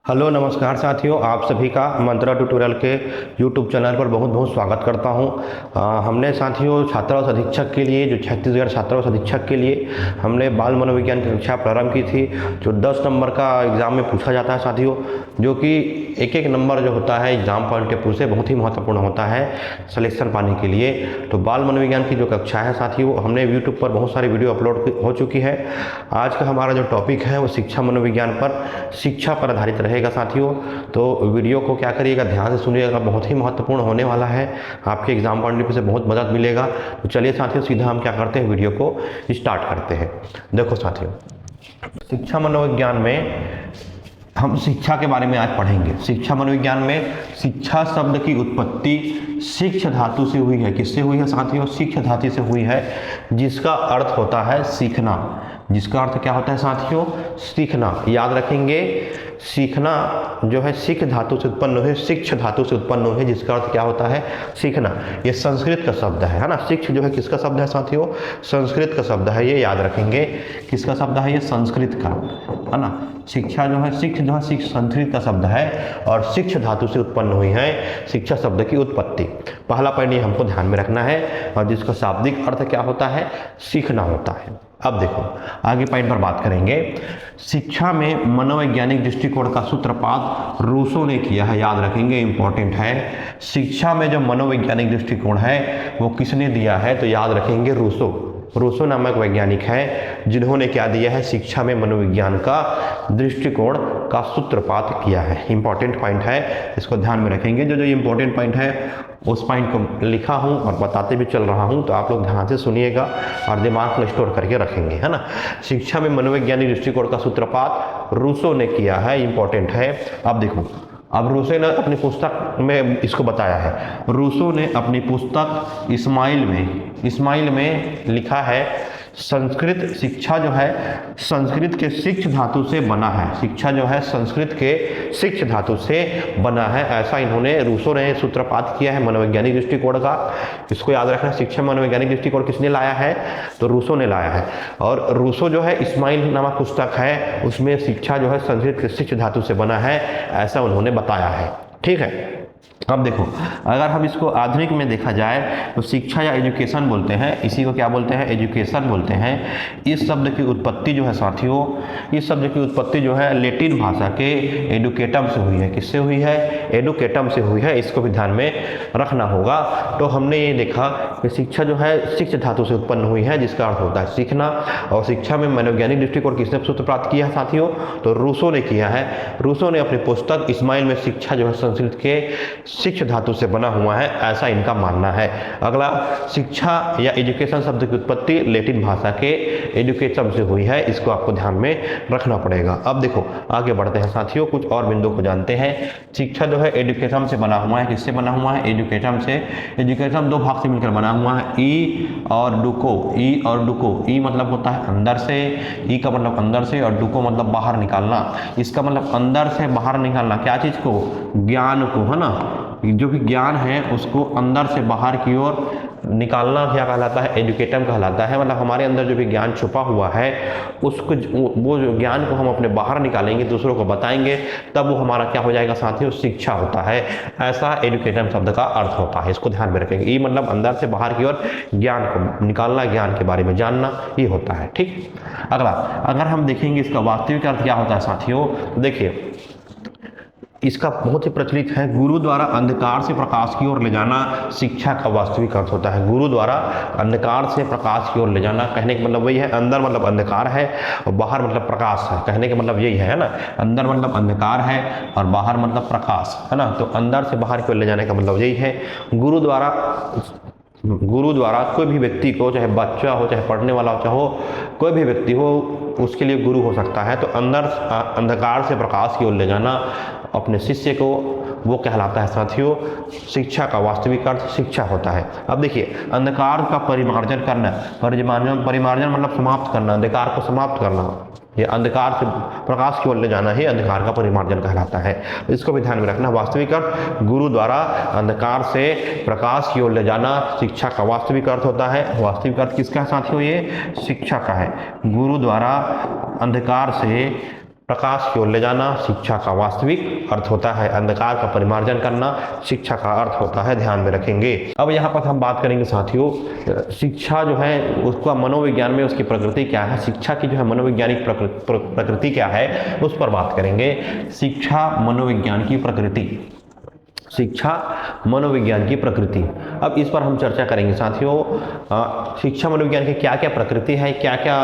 Hello नमस्कार साथियों, आप सभी का मंत्रा ट्यूटोरियल के यूट्यूब चैनल पर बहुत बहुत स्वागत करता हूं। हमने साथियों छात्रावास अधीक्षक के लिए, जो छत्तीसगढ़ छात्रावास अधीक्षक के लिए हमने बाल मनोविज्ञान की कक्षा प्रारंभ की थी, जो 10 नंबर का एग्ज़ाम में पूछा जाता है साथियों, जो कि एक एक नंबर जो होता है एग्ज़ाम पॉइंट ऑफ व्यू से बहुत ही महत्वपूर्ण होता है सिलेक्शन पाने के लिए। तो बाल मनोविज्ञान की जो कक्षा है साथियों, हमने यूट्यूब पर बहुत सारी वीडियो अपलोड हो चुकी है। आज का हमारा जो टॉपिक है वो शिक्षा मनोविज्ञान पर, शिक्षा पर आधारित रहेगा साथियों। तो वीडियो को क्या करिएगा, ध्यान से सुनिएगा, बहुत ही महत्वपूर्ण होने वाला है, आपके एग्जाम पॉइंट ऑफ व्यू से बहुत मदद मिलेगा। तो चलिए साथियों, सीधा हम क्या करते हैं, वीडियो को स्टार्ट करते हैं। देखो साथियों, शिक्षा मनोविज्ञान में हम शिक्षा के बारे में आज पढ़ेंगे। शिक्षा मनोविज्ञान में शिक्षा शब्द की उत्पत्ति शिक्ष धातु से हुई है। किससे हुई है साथियों? शिक्ष धातु से हुई है, जिसका अर्थ होता है सीखना। जिसका अर्थ क्या होता है साथियों? सीखना। याद रखेंगे, सीखना जो है सिख धातु से उत्पन्न हुए, शिक्ष धातु से उत्पन्न हुए, जिसका अर्थ क्या होता है? सीखना। ये संस्कृत का शब्द है ना। शिक्ष जो है किसका शब्द है साथियों? संस्कृत का शब्द है, ये याद रखेंगे। किसका शब्द है? ये संस्कृत का है ना। शिक्षा जो है, शिक्ष जो है सिक्ष संस्कृत का शब्द है और शिक्ष धातु से उत्पन्न हुई है शिक्षा शब्द की उत्पत्ति। पहला पॉइंट ये हमको ध्यान में रखना है, और जिसका शाब्दिक अर्थ क्या होता है? सीखना होता है। अब देखो आगे पॉइंट पर बात करेंगे। शिक्षा में मनोवैज्ञानिक दृष्टिकोण का सूत्रपात रूसो ने किया है। याद रखेंगे, इंपॉर्टेंट है। शिक्षा में जो मनोवैज्ञानिक दृष्टिकोण है वो किसने दिया है? तो याद रखेंगे रूसो। रूसो नामक वैज्ञानिक है, जिन्होंने क्या दिया है? शिक्षा में मनोविज्ञान का दृष्टिकोण का सूत्रपात किया है। इंपॉर्टेंट पॉइंट है, इसको ध्यान में रखेंगे। जो इंपॉर्टेंट पॉइंट है उस पॉइंट को लिखा हूं और बताते भी चल रहा हूं, तो आप लोग ध्यान से सुनिएगा और दिमाग में स्टोर करके रखेंगे, है ना। शिक्षा में मनोवैज्ञानिक दृष्टिकोण का सूत्रपात रूसो ने किया है, इंपॉर्टेंट है। अब देखो, अब रूसो ने अपनी पुस्तक में इसको बताया है। रूसो ने अपनी पुस्तक इस्माइल में लिखा है, संस्कृत शिक्षा जो है संस्कृत के शिक्ष धातु से बना है। शिक्षा जो है संस्कृत के शिक्ष धातु से बना है, ऐसा इन्होंने रूसो ने सूत्रपात किया है मनोवैज्ञानिक दृष्टिकोण का। इसको याद रखना, शिक्षा मनोवैज्ञानिक दृष्टिकोण किसने लाया है? तो रूसो ने लाया है। और रूसो जो है इस्माइल नामक पुस्तक है, उसमें शिक्षा जो है संस्कृत के शिक्ष धातु से बना है, ऐसा उन्होंने बताया है। ठीक है। अब देखो, अगर हम इसको आधुनिक में देखा जाए तो शिक्षा या एजुकेशन बोलते हैं, इसी को क्या बोलते हैं? एजुकेशन बोलते हैं। इस शब्द की उत्पत्ति जो है साथियों, इस शब्द की उत्पत्ति जो है लैटिन भाषा के एडुकेटम से हुई है। किससे हुई है? एडुकेटम से हुई है, इसको भी ध्यान में रखना होगा। तो हमने ये देखा कि शिक्षा जो है शिक्ष धातु से उत्पन्न हुई है, जिसका अर्थ होता है सीखना। और शिक्षा में मनोवैज्ञानिक दृष्टिकोण किसने सूत्रपात किया है साथियों? तो रूसो ने किया है। रूसो ने अपनी पुस्तक इस्माइल में शिक्षा जो है संस्कृत के शिक्ष धातु से बना हुआ है, ऐसा इनका मानना है। अगला, शिक्षा या एजुकेशन शब्द की उत्पत्ति लैटिन भाषा के एजुकेशन से हुई है, इसको आपको ध्यान में रखना पड़ेगा। अब देखो आगे बढ़ते हैं साथियों, कुछ और बिंदु को जानते हैं। शिक्षा जो है एजुकेशन से बना हुआ है। किससे बना हुआ है? एजुकेशन से। एजुकेशन दो भाग से मिलकर बना हुआ है, ई और डुको। ई और डुको। ई मतलब होता है अंदर से, ई का मतलब अंदर से, और डुको मतलब बाहर निकालना। इसका मतलब अंदर से बाहर निकालना, क्या चीज को? ज्ञान को, है ना। जो भी ज्ञान है उसको अंदर से बाहर की ओर निकालना क्या कहलाता है? एजुकेटम कहलाता है। मतलब हमारे अंदर जो भी ज्ञान छुपा हुआ है उसको, वो जो ज्ञान को हम अपने बाहर निकालेंगे, दूसरों को बताएंगे, तब वो हमारा क्या हो जाएगा साथियों? शिक्षा होता है। ऐसा एजुकेटम शब्द का अर्थ होता है, इसको ध्यान में रखेंगे। ये मतलब अंदर से बाहर की ओर ज्ञान को निकालना, ज्ञान के बारे में जानना, ये होता है। ठीक। अगला, अगर हम देखेंगे इसका वास्तविक अर्थ क्या होता है साथियों, देखिए इसका बहुत ही प्रचलित है, गुरु द्वारा अंधकार से प्रकाश की ओर ले जाना शिक्षा का वास्तविक अर्थ होता है। गुरु द्वारा अंधकार से प्रकाश की ओर ले जाना, कहने का मतलब वही है। अंदर मतलब अंधकार है और बाहर मतलब प्रकाश है, कहने का मतलब यही है ना। अंदर मतलब अंधकार है और बाहर मतलब प्रकाश, है ना। तो अंदर से बाहर की ओर ले जाने का मतलब यही है। गुरु द्वारा कोई भी व्यक्ति को, चाहे बच्चा हो, चाहे पढ़ने वाला हो, चाहे कोई भी व्यक्ति हो, उसके लिए गुरु हो सकता है। तो अंदर अंधकार से प्रकाश की ओर ले जाना अपने शिष्य को, वो कहलाता है साथियों शिक्षा का वास्तविक अर्थ शिक्षा होता है। अब देखिए, अंधकार का परिमार्जन करना, परिमार्जन मतलब समाप्त करना, अंधकार को समाप्त करना, ये अंधकार से प्रकाश की ओर ले जाना ही अंधकार का परिमार्जन कहलाता है। तो इसको भी ध्यान में रखना। वास्तविक अर्थ गुरु द्वारा अंधकार से प्रकाश की ओर ले जाना शिक्षा का वास्तविक अर्थ होता है। वास्तविक अर्थ किसका है साथियों? ये शिक्षा का है। गुरु द्वारा अंधकार से प्रकाश की ओर ले जाना शिक्षा का वास्तविक अर्थ होता है, अंधकार का परिमार्जन करना शिक्षा का अर्थ होता है, ध्यान में रखेंगे। अब यहाँ पर हम बात करेंगे साथियों, शिक्षा जो है उसका मनोविज्ञान में उसकी प्रकृति क्या है, शिक्षा की जो है मनोवैज्ञानिक प्रकृति क्या है उस पर बात करेंगे। शिक्षा मनोविज्ञान की प्रकृति, शिक्षा मनोविज्ञान की प्रकृति, अब इस पर हम चर्चा करेंगे साथियों। शिक्षा मनोविज्ञान की क्या क्या प्रकृति है, क्या क्या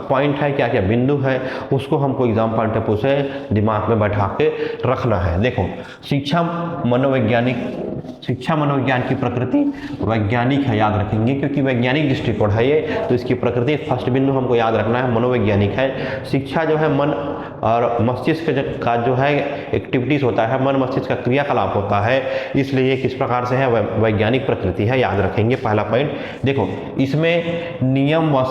पॉइंट है, क्या क्या बिंदु है, उसको हमको एग्जाम पॉइंट ऑफ व्यू से दिमाग में बैठा के रखना है। देखो शिक्षा मनोविज्ञान की प्रकृति वैज्ञानिक है, याद रखेंगे क्योंकि वैज्ञानिक दृष्टिकोण है ये, तो इसकी प्रकृति फर्स्ट बिंदु हमको याद रखना है, मनोवैज्ञानिक है। शिक्षा जो है मन और मस्तिष्क का जो है एक्टिविटीज होता है, मन मस्तिष्क का क्रियाकलाप होता है, इसलिए ये किस प्रकार से है, वैज्ञानिक प्रकृति है, याद रखेंगे। पहला पॉइंट देखो, इसमें नियम व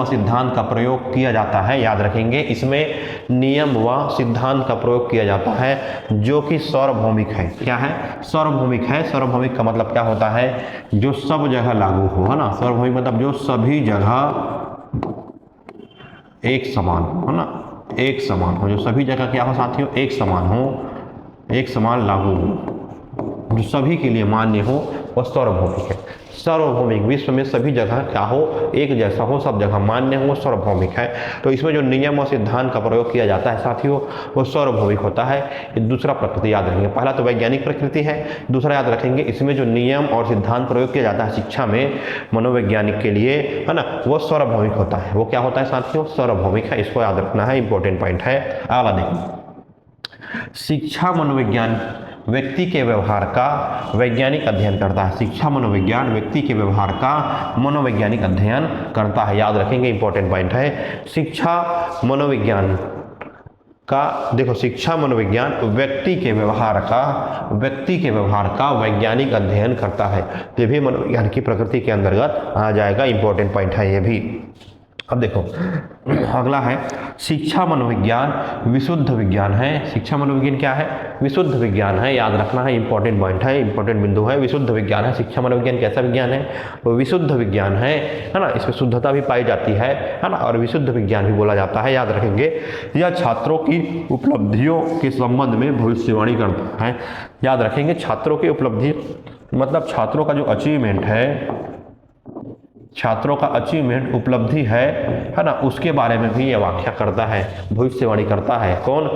सिद्धांत का प्रयोग किया जाता है, याद रखेंगे, इसमें नियम व सिद्धांत का प्रयोग किया जाता है जो कि सार्वभौमिक है। क्या है? सार्वभौमिक है। सार्वभौमिक का मतलब क्या होता है, जो सब जगह लागू हो, है ना। सार्वभौमिक मतलब जो सभी जगह एक समान हो, है ना, एक समान हो, जो सभी जगह क्या हो साथियों, एक समान हो, एक समान लागू हो, जो सभी के लिए मान्य हो, वह सार्वभौमिक है। सार्वभौमिक विश्व में सभी जगह क्या हो, एक जैसा हो, सब जगह मान्य हो, सार्वभौमिक है। तो इसमें जो नियम और सिद्धांत का प्रयोग किया जाता है साथियों वो सार्वभौमिक होता है। ये दूसरा प्रकृति याद रखेंगे, पहला तो वैज्ञानिक प्रकृति है, दूसरा याद रखेंगे इसमें जो नियम और सिद्धांत प्रयोग किया जाता है शिक्षा में मनोवैज्ञानिक के लिए, है ना, वो सार्वभौमिक होता है। वो क्या होता है साथियों, सार्वभौमिक है, इसको याद रखना है, इंपॉर्टेंट पॉइंट है। अगला देखो, शिक्षा मनोविज्ञान व्यक्ति के व्यवहार का वैज्ञानिक अध्ययन करता है। शिक्षा मनोविज्ञान व्यक्ति के व्यवहार का मनोवैज्ञानिक अध्ययन करता है, याद रखेंगे, इंपॉर्टेंट पॉइंट है। शिक्षा मनोविज्ञान का देखो, शिक्षा मनोविज्ञान व्यक्ति के व्यवहार का वैज्ञानिक अध्ययन करता है, तो ये भी मनोविज्ञान की प्रकृति के अंतर्गत आ जाएगा, इंपॉर्टेंट पॉइंट है ये भी। अब देखो अगला है, शिक्षा मनोविज्ञान विशुद्ध विज्ञान है। शिक्षा मनोविज्ञान क्या है, विशुद्ध विज्ञान है, याद रखना है, इंपॉर्टेंट पॉइंट है, इंपॉर्टेंट बिंदु है, विशुद्ध विज्ञान है। शिक्षा मनोविज्ञान कैसा विज्ञान है, वो विशुद्ध विज्ञान है ना, इसमें शुद्धता भी पाई जाती है ना, और विशुद्ध विज्ञान भी बोला जाता है, याद रखेंगे। यह छात्रों की उपलब्धियों के संबंध में भविष्यवाणी करता है, याद रखेंगे। छात्रों की उपलब्धि मतलब छात्रों का जो अचीवमेंट है, छात्रों का अचीवमेंट उपलब्धि है ना, उसके बारे में भी यह व्याख्या करता है, भविष्यवाणी करता है। कौन?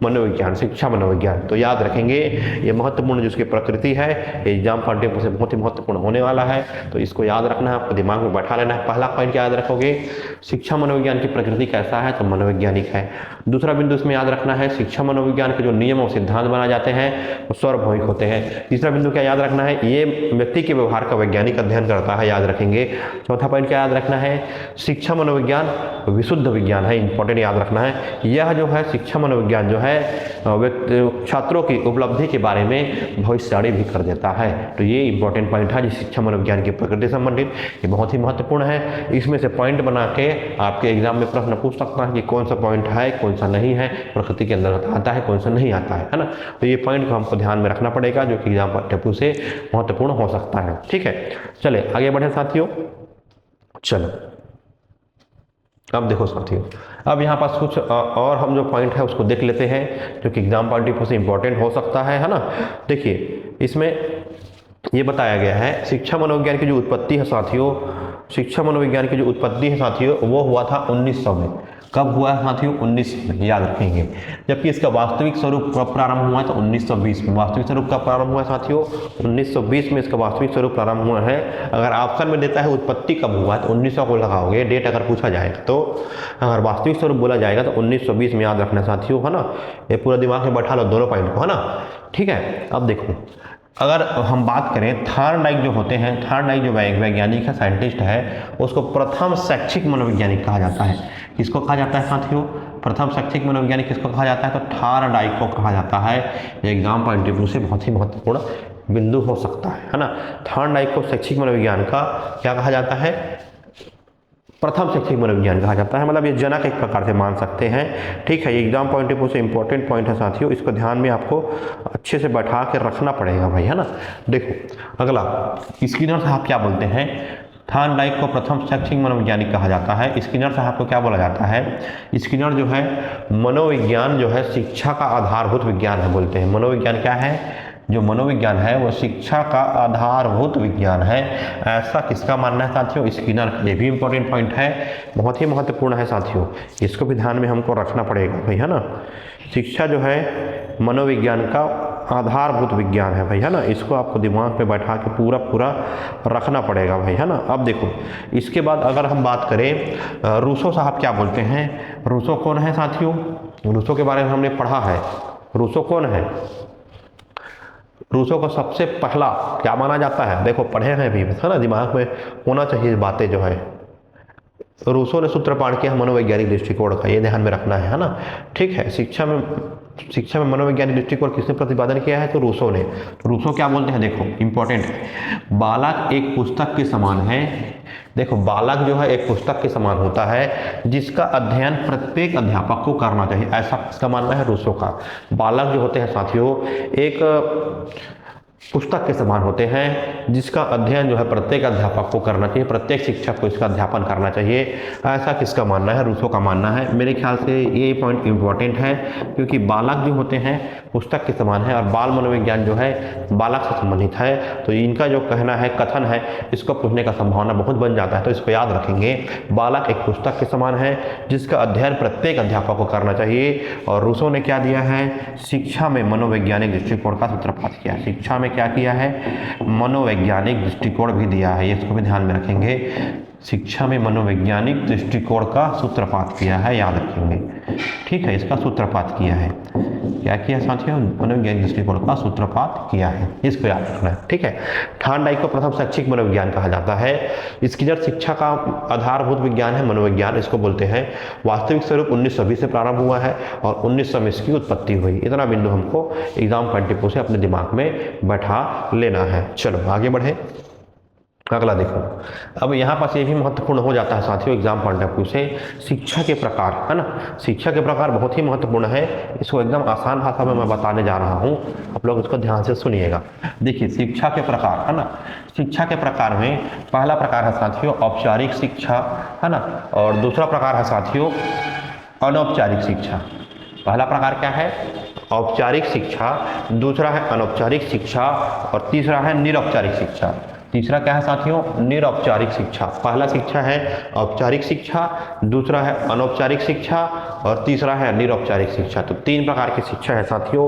मनोविज्ञान, शिक्षा मनोविज्ञान। तो याद रखेंगे ये महत्वपूर्ण जिसकी प्रकृति है, एग्जाम पॉइंट ऑफ व्यू से बहुत ही महत्वपूर्ण होने वाला है, तो इसको याद रखना है, आपको दिमाग में बैठा लेना है। पहला पॉइंट क्या याद रखोगे, शिक्षा मनोविज्ञान की प्रकृति कैसा है, तो मनोवैज्ञानिक है। दूसरा बिंदु इसमें याद रखना है, शिक्षा मनोविज्ञान के जो नियम और सिद्धांत बनाए जाते हैं वो सार्वभौमिक होते हैं। तीसरा बिंदु क्या याद रखना है, ये व्यक्ति के व्यवहार का वैज्ञानिक अध्ययन करता है, याद रखेंगे। चौथा पॉइंट क्या याद रखना है, शिक्षा मनोविज्ञान विशुद्ध विज्ञान है, इंपॉर्टेंट याद रखना है। यह जो है शिक्षा मनोविज्ञान जो है छात्रों की उपलब्धि के बारे में भविष्यवाणी भी कर देता है, तो ये इंपॉर्टेंट पॉइंट है जिस शिक्षा मनोविज्ञान की प्रकृति संबंधित, ये बहुत ही महत्वपूर्ण है। इसमें से पॉइंट बना के आपके एग्जाम में प्रश्न पूछ सकता है कि कौन सा पॉइंट है, कौन सा नहीं है, प्रकृति के अंदर आता है, कौन सा नहीं आता है ना। तो ये पॉइंट को हमको ध्यान में रखना पड़ेगा जो कि एग्जाम पॉइंट से महत्वपूर्ण हो सकता है। ठीक है, चले आगे बढ़े साथियों। चलो अब देखो साथियों, अब यहाँ पास कुछ और हम जो पॉइंट है उसको देख लेते हैं जो कि एग्जाम पॉइंट ऑफ व्यू से इंपॉर्टेंट हो सकता है ना। देखिए इसमें ये बताया गया है, शिक्षा मनोविज्ञान की जो उत्पत्ति है साथियों, शिक्षा मनोविज्ञान की जो उत्पत्ति है साथियों वो हुआ था 1900 में। कब हुआ है साथियों, 1900 में, याद रखेंगे। जबकि इसका वास्तविक स्वरूप कब प्रारंभ हुआ है, तो 1920 में। वास्तविक स्वरूप कब प्रारंभ हुआ है साथियों, 1920 में इसका वास्तविक स्वरूप प्रारंभ हुआ है। अगर ऑप्शन में देता है उत्पत्ति कब हुआ है तो 1900 को लगाओगे, डेट अगर पूछा जाएगा तो। अगर वास्तविक स्वरूप बोला जाएगा तो 1920 में, याद रखना साथियों, है ना। ये पूरा दिमाग में बैठा लो दोनों पॉइंट को, है ना। ठीक है, अब देखो अगर हम बात करें थॉर्नडाइक जो होते हैं, थॉर्नडाइक जो वैज्ञानिक है, साइंटिस्ट है, उसको प्रथम शैक्षिक मनोवैज्ञानिक कहा जाता है। किसको कहा जाता है साथियों, प्रथम शैक्षिक मनोवैज्ञानिक किसको कहा जाता है, तो थॉर्नडाइक को कहा जाता है। एग्जाम पॉइंट ऑफ व्यू से बहुत ही महत्वपूर्ण बिंदु हो सकता है ना। थॉर्नडाइक को शैक्षिक मनोविज्ञान का क्या कहा जाता है, प्रथम शैक्षिक मनोविज्ञान कहा जाता है, मतलब ये जनक एक प्रकार से मान सकते हैं। ठीक है, ये एग्जाम पॉइंट ऑफ व्यू से इंपॉर्टेंट पॉइंट है साथियों, इसको ध्यान में आपको अच्छे से बैठा के रखना पड़ेगा भाई, है ना। देखो अगला, स्किनर साहब क्या बोलते हैं, थॉर्नडाइक को प्रथम शैक्षिक मनोवैज्ञानिक कहा जाता है। स्किनर साहब को क्या बोला जाता है? स्किनर जो है मनोविज्ञान जो है शिक्षा का आधारभूत विज्ञान है बोलते हैं। मनोविज्ञान क्या है? जो मनोविज्ञान है वो शिक्षा का आधारभूत विज्ञान है, ऐसा किसका मानना है साथियों? स्किनर का। ये भी इंपॉर्टेंट पॉइंट है, बहुत ही महत्वपूर्ण है साथियों, इसको भी ध्यान में हमको रखना पड़ेगा भाई, है ना। शिक्षा जो है मनोविज्ञान का आधारभूत विज्ञान है भाई, है ना। इसको आपको दिमाग में बैठा के पूरा रखना पड़ेगा भाई, है ना। अब देखो इसके बाद अगर हम बात करें रूसो साहब क्या बोलते हैं। रूसो कौन है साथियों? रूसो के बारे में हमने पढ़ा है। रूसो कौन है? रूसो को सबसे पहला क्या माना जाता है? देखो पढ़े हैं भी, है ना, दिमाग में होना चाहिए बातें जो है। रूसो ने सूत्रपात किया मनोवैज्ञानिक दृष्टिकोण का, ये ध्यान में रखना है ना। ठीक है, शिक्षा में मनोवैज्ञानिक दृष्टिकोण किसने प्रतिपादन किया है? तो रूसो ने। तो रूसो क्या बोलते हैं? देखो इंपॉर्टेंट है, बालक एक पुस्तक के समान है। देखो बालक जो है एक पुस्तक के समान होता है जिसका अध्ययन प्रत्येक अध्यापक को करना चाहिए, ऐसा इसका मानना है रूसो का। बालक जो होते हैं साथियों एक पुस्तक के समान होते हैं जिसका अध्ययन जो है प्रत्येक अध्यापक को करना चाहिए, प्रत्येक शिक्षक को इसका अध्यापन करना चाहिए, ऐसा किसका मानना है? रूसो का मानना है। मेरे ख्याल से ये पॉइंट इंपॉर्टेंट है क्योंकि बालक जो होते हैं पुस्तक के समान है और बाल मनोविज्ञान जो है बालक से संबंधित है। तो इनका जो कहना है, कथन है, इसको पूछने का संभावना बहुत बन जाता है, तो इसको याद रखेंगे। बालक एक पुस्तक के समान है जिसका अध्ययन प्रत्येक अध्यापक को करना चाहिए। और रूसो ने क्या दिया है? शिक्षा में मनोवैज्ञानिक दृष्टिकोण का सूत्रपात किया। शिक्षा में क्या किया है? मनोवैज्ञानिक दृष्टिकोण भी दिया है, इसको भी ध्यान में रखेंगे। शिक्षा में मनोवैज्ञानिक दृष्टिकोण का सूत्रपात किया है, याद रखेंगे। ठीक है, इसका सूत्रपात किया है। क्या किया साथियों? मनोवैज्ञानिक दृष्टिकोण का सूत्रपात किया है, इसको याद रखना है। ठीक है, थॉर्नडाइक को प्रथम शैक्षिक मनोविज्ञान कहा जाता है। स्किनर शिक्षा का आधारभूत विज्ञान है मनोविज्ञान, इसको बोलते हैं। वास्तविक स्वरूप 1920 से प्रारंभ हुआ है और 1900 में इसकी उत्पत्ति हुई। इतना बिंदु हमको एग्जाम पॉइंट ऑफ व्यू से अपने दिमाग में बैठा लेना है। चलो आगे बढ़े, अगला देखो। अब यहाँ पास ये भी महत्वपूर्ण हो जाता है साथियों एग्जाम पॉइंट ऑफ व्यू से, शिक्षा के प्रकार, है ना। शिक्षा के प्रकार बहुत ही महत्वपूर्ण है, इसको एकदम आसान भाषा में मैं बताने जा रहा हूँ, आप लोग इसको ध्यान से सुनिएगा। देखिए शिक्षा के प्रकार, है ना। शिक्षा के प्रकार में पहला प्रकार है साथियों औपचारिक शिक्षा, है ना। और दूसरा प्रकार है साथियों अनौपचारिक शिक्षा। पहला प्रकार क्या है? औपचारिक शिक्षा, दूसरा है अनौपचारिक शिक्षा और तीसरा है निरौपचारिक शिक्षा। तीसरा क्या है साथियों? निरौपचारिक शिक्षा। पहला शिक्षा है औपचारिक शिक्षा, दूसरा है अनौपचारिक शिक्षा और तीसरा है निरौपचारिक शिक्षा। तो तीन प्रकार की शिक्षा है साथियों,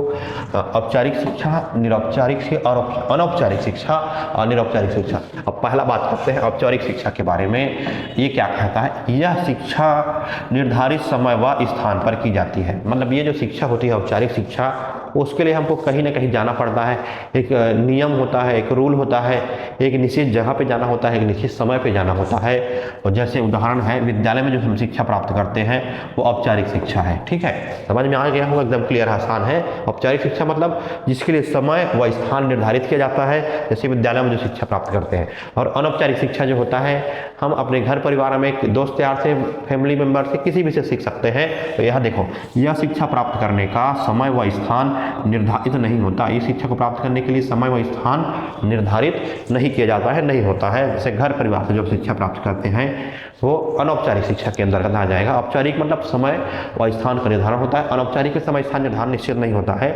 औपचारिक शिक्षा, निरौपचारिक शिक्षा और अनौपचारिक शिक्षा और निरौपचारिक शिक्षा। अब पहला बात करते हैं औपचारिक शिक्षा के बारे में। ये क्या कहता है? यह शिक्षा निर्धारित समय व स्थान पर की जाती है। मतलब ये जो शिक्षा होती है औपचारिक शिक्षा, उसके लिए हमको कहीं ना कहीं जाना पड़ता है, एक नियम होता है, एक रूल होता है, एक निश्चित जगह पे जाना होता है, एक निश्चित समय पे जाना होता है। और जैसे उदाहरण है विद्यालय में जो हम शिक्षा प्राप्त करते हैं वो औपचारिक शिक्षा है। ठीक है, समझ में आ गया होगा, एकदम क्लियर आसान है। औपचारिक शिक्षा मतलब जिसके लिए समय व स्थान निर्धारित किया जाता है, जैसे विद्यालय में जो शिक्षा प्राप्त करते हैं। और अनौपचारिक शिक्षा जो होता है हम अपने घर परिवार में एक दोस्त यार से, फैमिली मेम्बर से, किसी भी से सीख सकते हैं। तो यह देखो, यह शिक्षा प्राप्त करने का समय व स्थान निर्धारित नहीं होता। इस शिक्षा को प्राप्त करने के लिए समय व स्थान निर्धारित नहीं किया जाता है, नहीं होता है। जैसे घर परिवार से जो शिक्षा प्राप्त करते हैं वो अनौपचारिक शिक्षा के अंतर्गत आ जाएगा। औपचारिक मतलब समय व स्थान का निर्धारण होता है, अनौपचारिक के समय स्थान निर्धारण निश्चित नहीं होता है।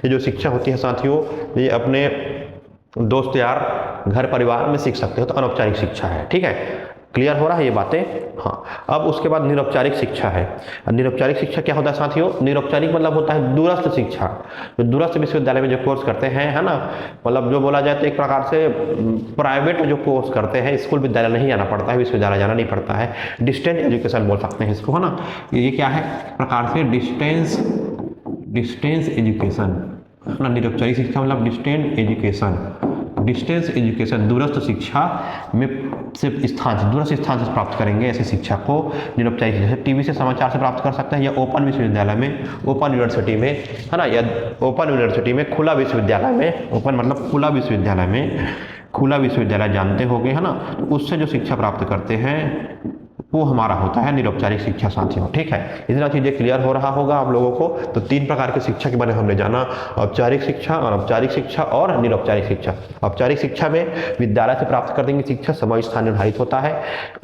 ये जो शिक्षा होती है साथियों, ये अपने दोस्त यार घर परिवार में सीख सकते हो, तो अनौपचारिक शिक्षा है। ठीक है, क्लियर हो रहा है ये बातें? हाँ। अब उसके बाद निरौपचारिक शिक्षा है। निरौपचारिक शिक्षा क्या होता है साथियों? निरौपचारिक मतलब होता है दूरस्थ शिक्षा, जो दूरस्थ विश्वविद्यालय में जो कोर्स करते हैं, है ना। मतलब जो बोला जाए तो एक प्रकार से प्राइवेट में जो कोर्स करते हैं, स्कूल विद्यालय नहीं जाना पड़ता है, विश्वविद्यालय जाना नहीं पड़ता है, डिस्टेंस एजुकेशन बोल सकते हैं इसको, है ना। ये क्या है? प्रकार से डिस्टेंस एजुकेशन, है ना। निरौपचारिक शिक्षा मतलब डिस्टेंस एजुकेशन, दूरस्थ शिक्षा में से दूरस्थ स्थान से प्राप्त करेंगे ऐसे शिक्षा को निरौपचारिक, जैसे टीवी से समाचार से प्राप्त कर सकते हैं, या ओपन विश्वविद्यालय में, ओपन यूनिवर्सिटी में, है ना, या ओपन यूनिवर्सिटी में, खुला विश्वविद्यालय में। ओपन मतलब खुला विश्वविद्यालय में, खुला विश्वविद्यालय जानते होंगे, है ना। तो उससे जो शिक्षा प्राप्त करते हैं वो हमारा होता है निरौपचारिक शिक्षा साथियों। ठीक है, इतना चीज़ें क्लियर हो रहा होगा आप लोगों को। तो 3 प्रकार की शिक्षा के बारे में हमने जाना, औपचारिक शिक्षा, अनौपचारिक शिक्षा और निरौपचारिक शिक्षा। औपचारिक शिक्षा में विद्यालय से प्राप्त कर देंगे शिक्षा, समय स्थान निर्धारित होता है।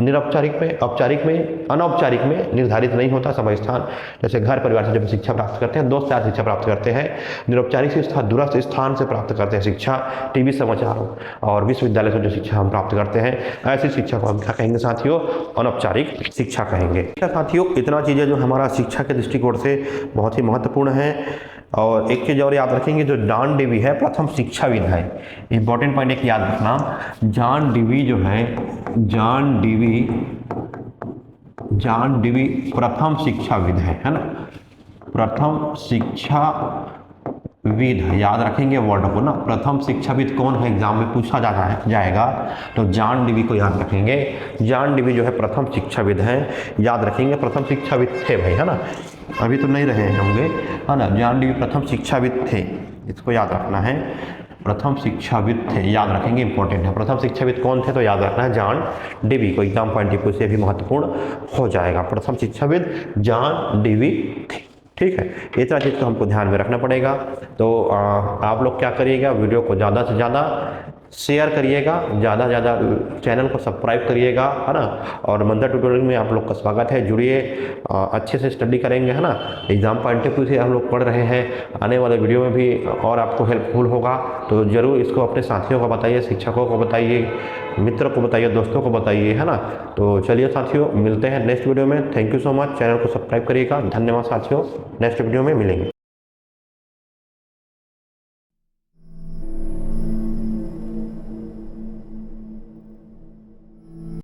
निरौपचारिक में, औपचारिक में, अनौपचारिक में निर्धारित नहीं होता समय स्थान, जैसे घर परिवार से जब शिक्षा प्राप्त करते हैं, दोस्त यार शिक्षा प्राप्त करते हैं। निरौपचारिक शिक्षा दूरस्थ स्थान से प्राप्त करते हैं शिक्षा, टीवी समाचारों और विश्वविद्यालय से जो शिक्षा हम प्राप्त करते हैं, ऐसी शिक्षा को हम क्या कहेंगे साथियों? अनौपचारिक शिक्षा कहेंगे। साथियों, इतना चीज़ें जो हमारा शिक्षा के दृष्टिकोण से बहुत ही महत्वपूर्ण है। और एक चीज़ और याद रखेंगे, जो जॉन डेवी है प्रथम शिक्षाविद है। इंपॉर्टेंट पॉइंट एक याद रखना, जॉन डेवी जो है, जॉन डेवी प्रथम शिक्षाविद है ना, प्रथम शिक्षाविद है। याद रखेंगे वर्ड को ना, प्रथम शिक्षाविद कौन है एग्जाम में पूछा जाएगा तो जॉन डेवी को याद रखेंगे। जॉन डेवी जो है प्रथम शिक्षाविद हैं, याद रखेंगे। प्रथम शिक्षाविद थे भाई, है ना, अभी तो नहीं रहे होंगे, है ना। जॉन डेवी प्रथम शिक्षाविद थे, इसको याद रखना है। प्रथम शिक्षाविद थे, याद रखेंगे, इंपॉर्टेंट है। प्रथम शिक्षाविद कौन थे तो याद रखना है जॉन डेवी को। एग्जाम पॉइंट ऑफ व्यू से भी महत्वपूर्ण हो जाएगा। प्रथम शिक्षाविद जॉन डेवी थे। ठीक है, इतना चीज़ को हमको ध्यान में रखना पड़ेगा। तो आप लोग क्या करिएगा, वीडियो को ज़्यादा से ज़्यादा शेयर करिएगा, ज़्यादा से ज़्यादा चैनल को सब्सक्राइब करिएगा, है ना। और मंत्र ट्यूटोरियल में आप लोग का स्वागत है, जुड़िए, अच्छे से स्टडी करेंगे, है ना। एग्जाम पॉइंट ऑफ व्यू से हम लोग पढ़ रहे हैं, आने वाले वीडियो में भी और आपको हेल्पफुल होगा। तो ज़रूर इसको अपने साथियों को बताइए, शिक्षकों को बताइए, मित्रों को बताइए, दोस्तों को बताइए, है ना। तो चलिए साथियों, मिलते हैं नेक्स्ट वीडियो में। Thank you so much, channel को सब्सक्राइब करिएगा। धन्यवाद साथियों, नेक्स्ट वीडियो में मिलेंगे।